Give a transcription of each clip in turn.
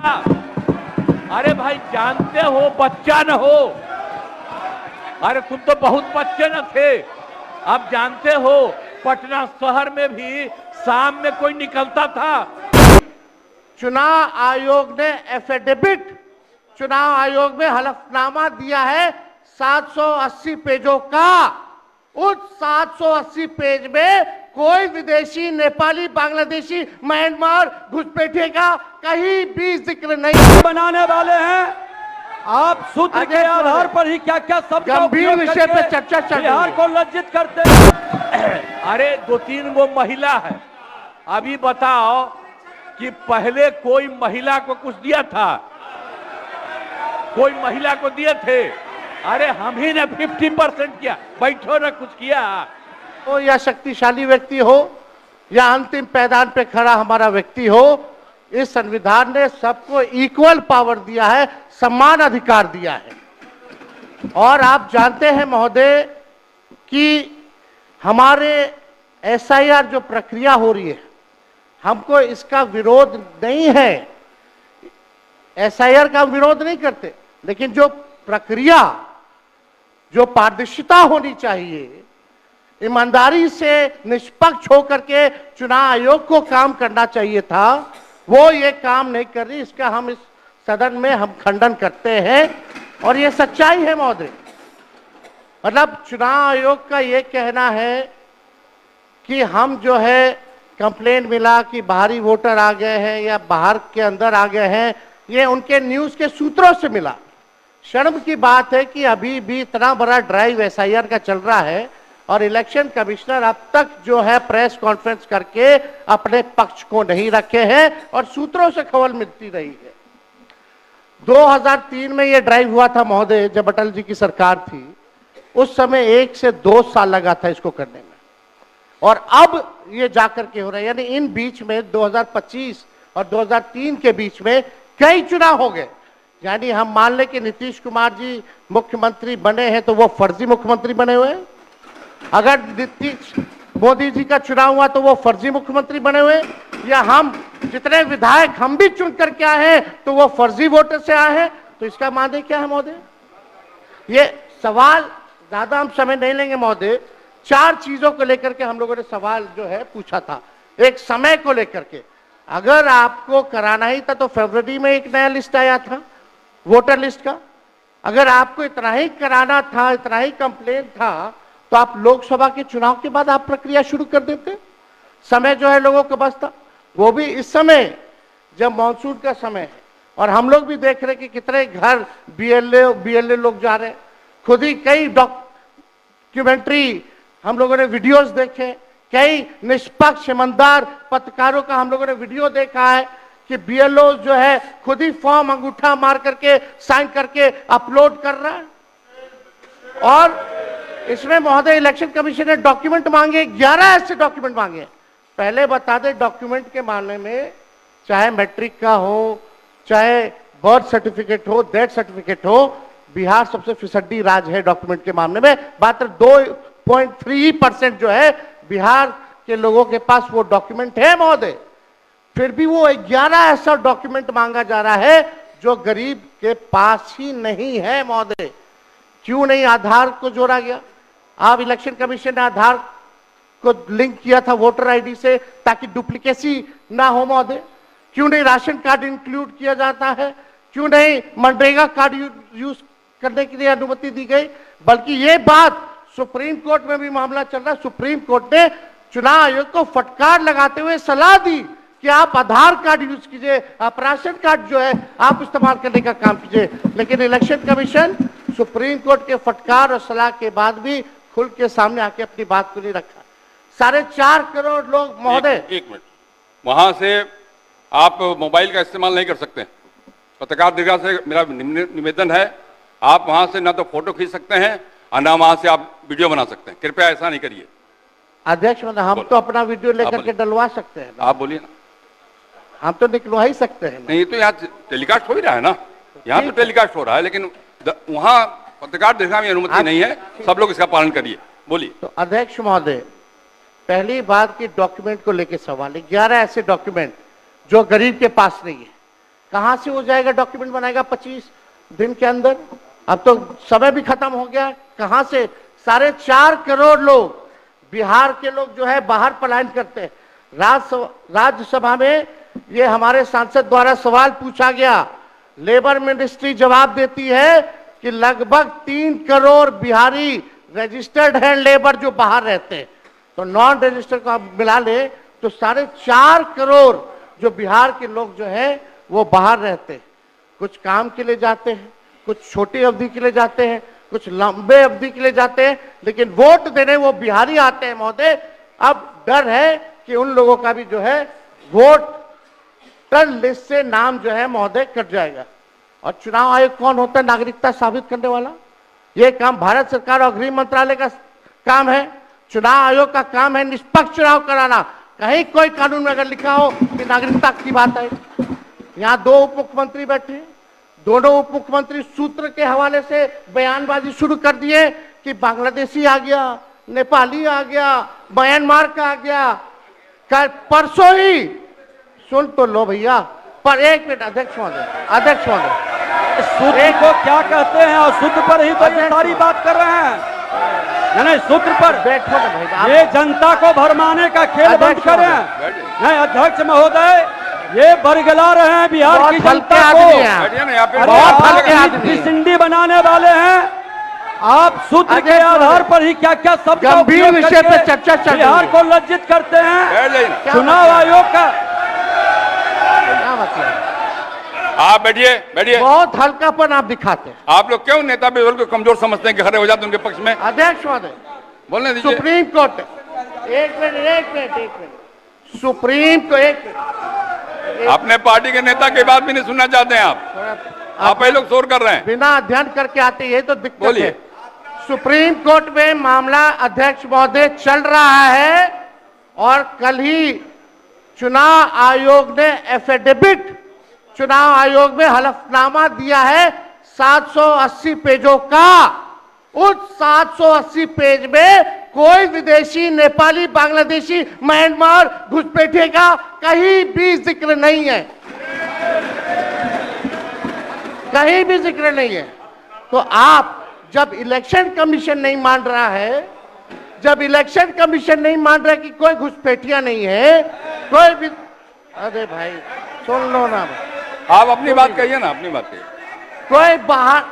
अरे भाई जानते हो बच्चा न हो, अरे तुम तो बहुत बच्चे न थे। अब जानते हो पटना शहर में भी शाम में कोई निकलता था। चुनाव आयोग ने एफिडेविट, चुनाव आयोग में हलफनामा दिया है 780 पेजों का। उस 780 पेज में कोई विदेशी, नेपाली, बांग्लादेशी, म्यांमार घुसपैठे का कहीं भी जिक्र नहीं। बनाने वाले हैं आप सूत्र के आधार पर ही क्या क्या सब गंभीर विषय पे चर्चा चल रही है। बिहार को लज्जित करते हैं। अरे 2-3 वो महिला है, अभी बताओ कि पहले कोई महिला को कुछ दिया था? कोई महिला को दिए थे? अरे हम ही ने 50% किया, बैठो ना कुछ किया। हो या शक्तिशाली व्यक्ति हो या अंतिम पैदान पे खड़ा हमारा व्यक्ति हो, इस संविधान ने सबको इक्वल पावर दिया है, समान अधिकार दिया है। और आप जानते हैं महोदय कि हमारे एसआईआर जो प्रक्रिया हो रही है, हमको इसका विरोध नहीं है, एसआईआर का विरोध नहीं करते, लेकिन जो प्रक्रिया, जो पारदर्शिता होनी चाहिए, ईमानदारी से निष्पक्ष होकर के चुनाव आयोग को काम करना चाहिए था, वो ये काम नहीं कर रही। इसका हम इस सदन में हम खंडन करते हैं और ये सच्चाई है महोदय। मतलब चुनाव आयोग का ये कहना है कि हम जो है कंप्लेंट मिला कि बाहरी वोटर आ गए हैं या बाहर के अंदर आ गए हैं, ये उनके न्यूज के सूत्रों से मिला। शर्म की बात है कि अभी भी इतना बड़ा ड्राइव एसआईआर का चल रहा है और इलेक्शन कमिश्नर अब तक जो है प्रेस कॉन्फ्रेंस करके अपने पक्ष को नहीं रखे हैं और सूत्रों से खबर मिलती रही है। 2003 में यह ड्राइव हुआ था महोदय, जब अटल जी की सरकार थी, उस समय 1 से 2 साल लगा था इसको करने में, और अब ये जाकर के हो रहा है। यानी इन बीच में 2025 और 2003 के बीच में कई चुनाव हो गए। यानी हम मान लें कि नीतीश कुमार जी मुख्यमंत्री बने हैं तो वो फर्जी मुख्यमंत्री बने हुए हैं, अगर नीतीश मोदी जी का चुनाव हुआ तो वो फर्जी मुख्यमंत्री बने हुए, या हम जितने विधायक हम भी चुन करके आए हैं तो वो फर्जी वोटर से आए हैं। तो इसका माने क्या है महोदय? ये सवाल ज्यादा हम समय नहीं लेंगे महोदय। 4 चीजों को लेकर के हम लोगों ने सवाल जो है पूछा था। एक, समय को लेकर के, अगर आपको कराना ही था तो फरवरी में एक नया लिस्ट आया था वोटर लिस्ट का। अगर आपको इतना ही कराना था, इतना ही कंप्लेंट था, तो आप लोकसभा के चुनाव के बाद आप प्रक्रिया शुरू कर देते। समय जो है लोगों के पास था, वो भी इस समय जब मॉनसून का समय है और हम लोग भी देख रहे हैं कि कितने घर बीएलए लोग जा रहे हैं। खुद ही कई डॉक्यूमेंट्री हम लोगों ने वीडियोस देखे, कई निष्पक्ष ईमानदार पत्रकारों का हम लोगों ने वीडियो देखा है कि बीएलओ जो है खुद ही फॉर्म अंगूठा मार करके साइन करके अपलोड कर रहा है। और इसमें महोदय इलेक्शन कमीशन ने डॉक्यूमेंट मांगे, 11 ऐसे डॉक्यूमेंट मांगे। पहले बता दें, डॉक्यूमेंट के मामले में चाहे मैट्रिक का हो, चाहे बर्थ सर्टिफिकेट हो, डेथ सर्टिफिकेट हो, बिहार सबसे फिसड्डी राज्य है डॉक्यूमेंट के मामले में। मात्र 2.3% जो है बिहार के लोगों के पास वो डॉक्यूमेंट है महोदय। फिर भी वो 11 ऐसा डॉक्यूमेंट मांगा जा रहा है जो गरीब के पास ही नहीं है महोदय। क्यों नहीं आधार को जोड़ा गया? आप इलेक्शन कमीशन ने आधार को लिंक किया था वोटर आईडी से ताकि डुप्लीकेसी ना हो महोदय। क्यों नहीं राशन कार्ड इंक्लूड किया जाता है? क्यों नहीं मनरेगा कार्ड यूज करने के लिए अनुमति दी गई? बल्कि ये बात सुप्रीम कोर्ट में भी मामला चल रहा है। सुप्रीम कोर्ट ने चुनाव आयोग को फटकार लगाते हुए सलाह दी कि आप आधार कार्ड यूज कीजिए, आप राशन कार्ड जो है आप इस्तेमाल करने का काम कीजिए। लेकिन इलेक्शन कमीशन सुप्रीम कोर्ट के फटकार और सलाह के बाद भी खुल के सामने आके अपनी बात को नहीं रखा। 4.5 करोड़ लोग महोदय, एक मिनट, वहां से आप मोबाइल का इस्तेमाल नहीं कर सकते। पत्रकार दीर्घा से मेरा निवेदन है, आप वहां से ना तो फोटो खींच सकते हैं और ना वहां से आप वीडियो बना सकते हैं। कृपया ऐसा नहीं करिए। अध्यक्ष महोदय, हम तो अपना वीडियो लेकर के डलवा सकते हैं। आप बोलिए ना। हम तो निकलवा ही सकते हैं। नहीं, तो यहाँ टेलीकास्ट हो ही रहा है ना, यहाँ तो टेलीकास्ट हो रहा है, लेकिन वहां पत्रकार दीर्घा में अनुमति नहीं है। सब लोग इसका पालन करिए। बोलिए। तो अध्यक्ष महोदय, पहली बात की डॉक्यूमेंट को लेकर सवाल है। 11 ऐसे डॉक्यूमेंट जो गरीब के पास नहीं है। कहां से हो जाएगा, डॉक्यूमेंट बनाएगा 25 दिन के अंदर? अब तो समय भी खत्म हो गया। कहां से 4.5 करोड़ लोग, बिहार के लोग जो है बाहर पलायन करते हैं। राज्यसभा में ये हमारे सांसद द्वारा सवाल पूछा गया, लेबर मिनिस्ट्री जवाब देती है कि लगभग 3 करोड़ बिहारी रजिस्टर्ड है लेबर जो बाहर रहते हैं, तो नॉन रजिस्टर्ड को आप मिला ले तो 4.5 करोड़ जो बिहार के लोग जो है वो बाहर रहते हैं। कुछ काम के लिए जाते हैं, कुछ छोटी अवधि के लिए जाते हैं, कुछ लंबे अवधि के लिए जाते हैं, लेकिन वोट देने वो बिहारी आते हैं महोदय। अब डर है कि उन लोगों का भी जो है वोटर लिस्ट से नाम जो है महोदय कट जाएगा। और चुनाव आयोग कौन होता है नागरिकता साबित करने वाला? ये काम भारत सरकार और गृह मंत्रालय का काम है। चुनाव आयोग का काम है निष्पक्ष चुनाव कराना। कहीं कोई कानून में अगर लिखा हो कि नागरिकता की बात है। यहाँ 2 उप मुख्यमंत्री बैठे, दोनों उप मुख्यमंत्री सूत्र के हवाले से बयानबाजी शुरू कर दिए कि बांग्लादेशी आ गया, नेपाली आ गया, म्यांमार का आ गया। कल परसों ही सुन तो लो भैया, पर एक मिनट अध्यक्ष महोदय, सूत्र को क्या कहते हैं और सूत्र पर ही तो ये सारी बात कर रहे हैं। नहीं, सूत्र पर बैठो ना भाई, ये जनता को भरमाने का खेल बंद करें। नहीं अध्यक्ष महोदय, ये बरगला रहे हैं बिहार की जनता को। बहुत हल्के आदमी सिंडी बनाने वाले हैं। आप सूत्र के आधार पर ही क्या क्या सब गंभीर विषय पे चर्चा चल रही है। बिहार को लज्जित करते हैं। चुनाव आयोग का आप बैठिए। बहुत हल्कापन आप दिखाते हैं। आप लोग क्यों नेता विरोध को कमजोर समझते हैं कि खड़े हो जाते हैं उनके पक्ष में? अध्यक्ष महोदय, बोलने दीजिए। सुप्रीम कोर्ट, एक मिनट, सुप्रीम को अपने पार्टी के नेता की बात भी नहीं सुनना चाहते हैं आप ही लोग शोर कर रहे हैं। बिना अध्ययन करके आते, ये तो दिक्कत बोलिए। है। सुप्रीम कोर्ट में मामला अध्यक्ष महोदय चल रहा है और कल ही चुनाव आयोग ने एफिडेविट, चुनाव आयोग में हलफनामा दिया है 780 पेजों का। उस 780 पेज में कोई विदेशी, नेपाली, बांग्लादेशी, म्यांमार, घुसपैठिए का कहीं भी जिक्र नहीं है, कहीं भी जिक्र नहीं है। तो आप जब इलेक्शन कमीशन नहीं मान रहा है, जब इलेक्शन कमीशन नहीं मान रहा कि कोई घुसपैठिया नहीं है, कोई भी, अरे भाई सुन लो ना, आप अपनी बात कहिए ना, अपनी बात कहिए। कोई बाहर,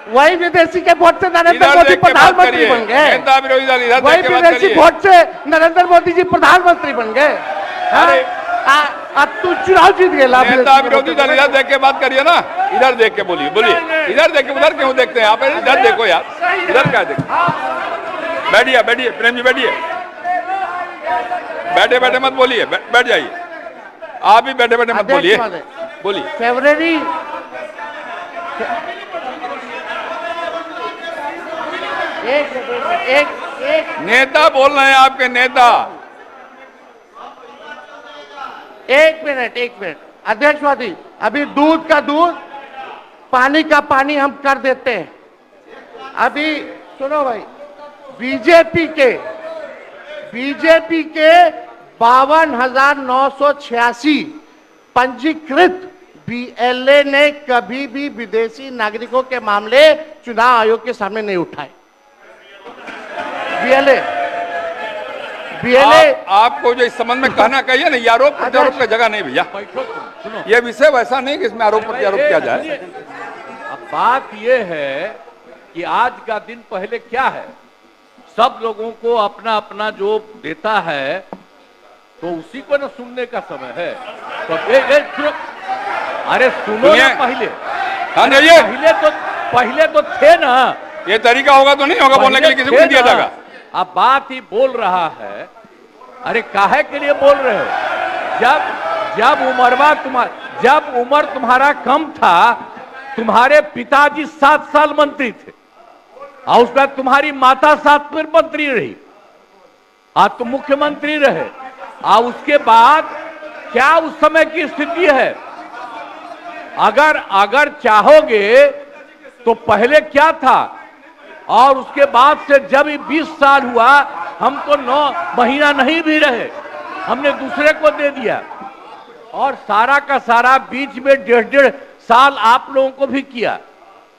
वही विदेशी के वोट से नरेंद्र मोदी प्रधानमंत्री बन गए, वही विदेशी वोट से नरेंद्र मोदी जी प्रधानमंत्री बन गए। अब तू चुनाव जीत गए। नेता विरोधी दल इधर देख के बात करिए ना, इधर देख के बोलिए। इधर देख के, उधर क्यों देखते हैं आप? इधर देखो यार, इधर क्या देखो। बैठिए प्रेम जी, बैठे मत बोलिए, बैठ जाइए। आप भी बैठे मत बोलिए। फरवरी एक नेता बोल रहे हैं, आपके नेता। एक मिनट अध्यक्षवादी, अभी दूध का दूध, पानी का पानी हम कर देते हैं। अभी सुनो भाई, बीजेपी के 52,986 पंजीकृत बीएलए ने कभी भी विदेशी नागरिकों के मामले चुनाव आयोग के सामने नहीं उठाए। बीएलए आपको जो इस संबंध में कहना कहिए ना, ये आरोप प्रत्यारोप का जगह नहीं भैया। ये विषय वैसा नहीं कि इसमें आरोप प्रत्यारोप किया जाए। अब बात ये है कि आज का दिन पहले क्या है, सब लोगों को अपना अपना जो देता है तो उसी को ना सुनने का समय है। तो अरे सुनो ना पहले तो थे ना। ये तरीका होगा तो नहीं होगा बोलने के लिए, किसी को नहीं दिया जाएगा। अब बात ही बोल रहा है। अरे काहे के लिए बोल रहे हो? जब उम्र तुम्हारा कम था, तुम्हारे पिताजी 7 साल मंत्री थे और उसके बाद तुम्हारी माता 7 फिर मंत्री रही, आज तुम मुख्यमंत्री रहे। और उसके बाद क्या उस समय की स्थिति है? अगर चाहोगे तो पहले क्या था और उसके बाद से जब 20 साल हुआ, हम तो 9 महीना नहीं भी रहे, हमने दूसरे को दे दिया। और सारा का सारा बीच में 1.5 साल आप लोगों को भी किया,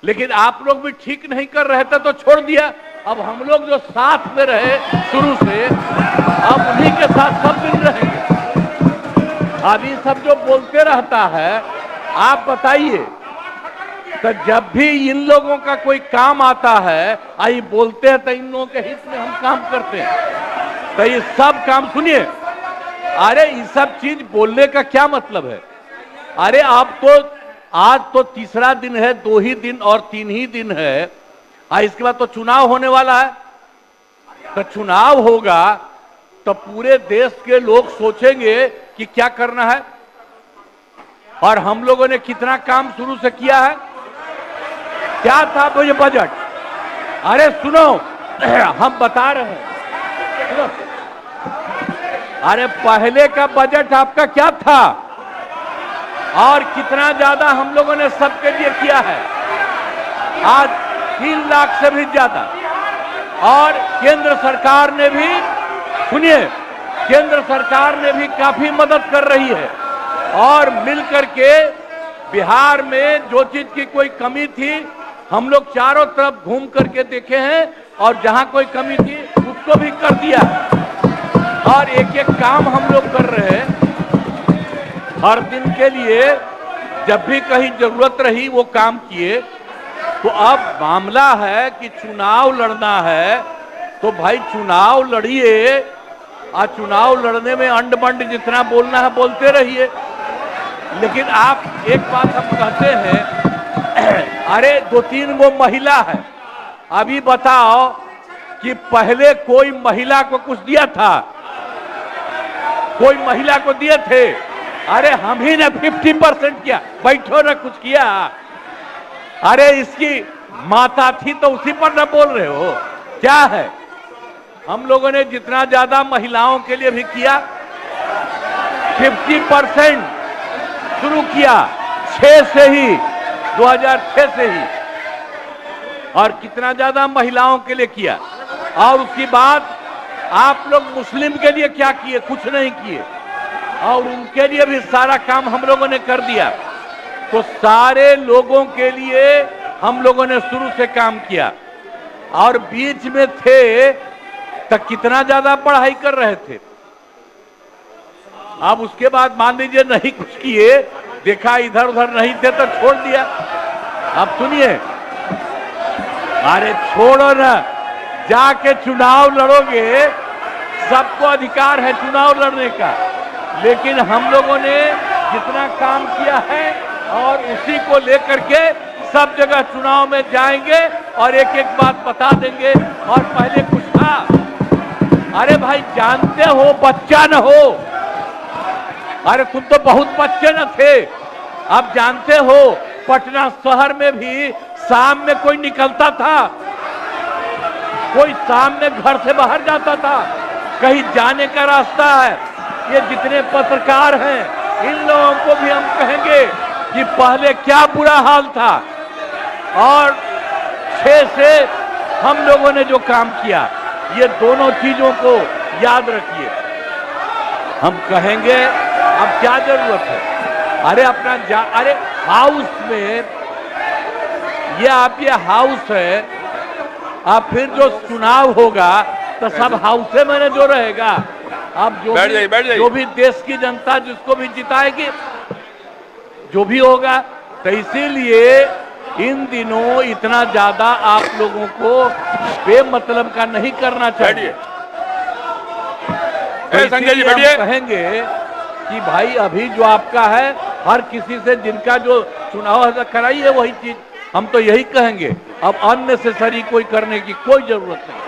लेकिन आप लोग भी ठीक नहीं कर रहे थे तो छोड़ दिया। अब हम लोग जो साथ में रहे शुरू से, अब उन्हीं के साथ सब दिन रहेंगे। अब ये सब जो बोलते रहता है, आप बताइए, तो जब भी इन लोगों का कोई काम आता है, आई बोलते हैं तो इन लोगों के हित में हम काम करते हैं। तो ये सब काम सुनिए, अरे ये सब चीज बोलने का क्या मतलब है? अरे आप तो आज तो तीसरा दिन है, 2 ही दिन और 3 ही दिन है, इसके बाद तो चुनाव होने वाला है। तो चुनाव होगा तो पूरे देश के लोग सोचेंगे कि क्या करना है, और हम लोगों ने कितना काम शुरू से किया है। क्या था वो ये बजट? अरे सुनो, हम बता रहे हैं, सुनो। अरे पहले का बजट आपका क्या था और कितना ज्यादा हम लोगों ने सबके लिए किया है? आज 3 लाख से भी ज्यादा। और केंद्र सरकार ने भी, सुनिए, केंद्र सरकार ने भी काफी मदद कर रही है, और मिलकर के बिहार में जो चीज की कोई कमी थी, हम लोग चारों तरफ घूम करके देखे हैं, और जहां कोई कमी थी उसको भी कर दिया। और एक एक काम हम लोग कर रहे हैं हर दिन के लिए। जब भी कहीं जरूरत रही वो काम किए। तो अब मामला है कि चुनाव लड़ना है, तो भाई चुनाव लड़िए, और चुनाव लड़ने में अंड बंड जितना बोलना है बोलते रहिए। लेकिन आप एक बात हम कहते हैं, अरे 2-3 वो महिला है, अभी बताओ कि पहले कोई महिला को कुछ दिया था? कोई महिला को दिए थे? अरे हम ही ने 50% किया। बैठो ना, कुछ किया? अरे इसकी माता थी तो उसी पर ना बोल रहे हो? क्या है? हम लोगों ने जितना ज्यादा महिलाओं के लिए भी किया, 50% शुरू किया 6 से ही, 2006 से ही। और कितना ज्यादा महिलाओं के लिए किया। और उसके बाद आप लोग मुस्लिम के लिए क्या किए? कुछ नहीं किए। और उनके लिए भी सारा काम हम लोगों ने कर दिया। तो सारे लोगों के लिए हम लोगों ने शुरू से काम किया। और बीच में थे तो कितना ज्यादा पढ़ाई कर रहे थे। अब उसके बाद मान लीजिए नहीं कुछ किए, देखा इधर उधर नहीं थे तो छोड़ दिया। अब सुनिए, अरे छोड़ो ना, जाके चुनाव लड़ोगे, सबको अधिकार है चुनाव लड़ने का। लेकिन हम लोगों ने जितना काम किया है, और उसी को लेकर के सब जगह चुनाव में जाएंगे और एक एक बात बता देंगे। और पहले कुछ था, अरे भाई जानते हो बच्चा न हो, अरे तुम तो बहुत बच्चे न थे। अब जानते हो पटना शहर में भी शाम में कोई निकलता था? कोई शाम में घर से बाहर जाता था? कहीं जाने का रास्ता है? ये जितने पत्रकार हैं, इन लोगों को भी हम कहेंगे कि पहले क्या बुरा हाल था। और 6 से हम लोगों ने जो काम किया, ये दोनों चीजों को याद रखिए। हम कहेंगे अब क्या जरूरत है? अरे अपना अरे हाउस में, ये हाउस है, अब फिर जो चुनाव होगा तो सब हाउसे में जो रहेगा। अब जो भी देश की जनता जिसको भी जिताएगी, जो भी होगा। तो इसीलिए इन दिनों इतना ज्यादा आप लोगों को बेमतलब का नहीं करना चाहिए। तो संजय जी हम कहेंगे कि भाई अभी जो आपका है, हर किसी से जिनका जो चुनाव कराइए वही चीज। हम तो यही कहेंगे, अब अननेसेसरी कोई करने की कोई जरूरत नहीं।